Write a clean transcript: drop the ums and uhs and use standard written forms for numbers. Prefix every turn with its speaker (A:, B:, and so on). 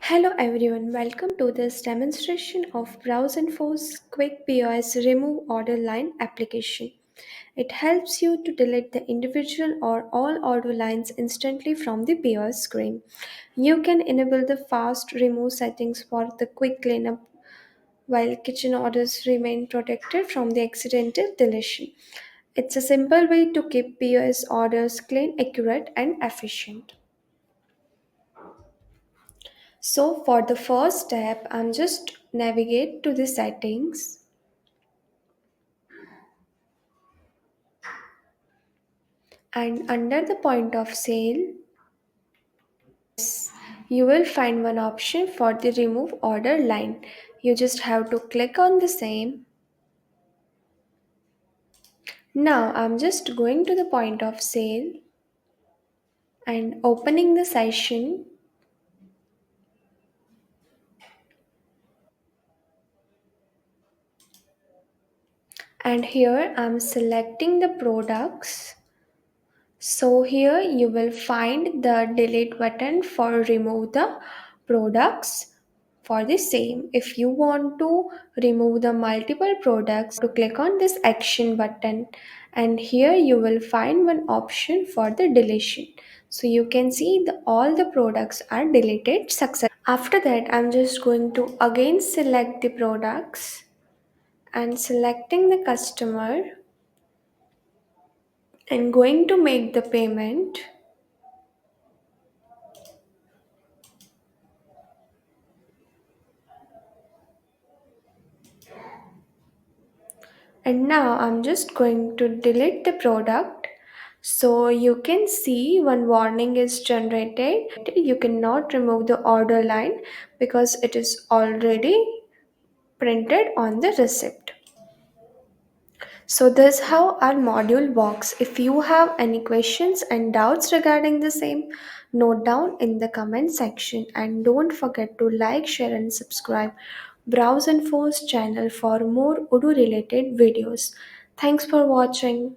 A: Hello everyone, welcome to this demonstration of BrowseInfo's Quick POS Remove Order Line application. It helps you to delete the individual or all order lines instantly from the POS screen. You can enable the fast remove settings for the quick cleanup while kitchen orders remain protected from the accidental deletion. It's a simple way to keep POS orders clean, accurate, and efficient. So for the first step, I'm just navigate to the settings, and under the point of sale, you will find one option for the remove order line. You just have to click on the same. Now I'm just going to the point of sale and opening the session, and here I'm selecting the products. So here you will find the delete button for remove the products for the same. If you want to remove the multiple products, to click on this action button, and here you will find one option for the deletion. So you can see all the products are deleted successfully. After that, I'm just going to again select the products and selecting the customer and going to make the payment. And now I'm just going to delete the product. So you can see one warning is generated. You cannot remove the order line because it is already printed on the receipt. So this is how our module works. If you have any questions and doubts regarding the same, note down in the comment section, and don't forget to like, share and subscribe Browse Info's channel for more Odoo related videos. Thanks for watching.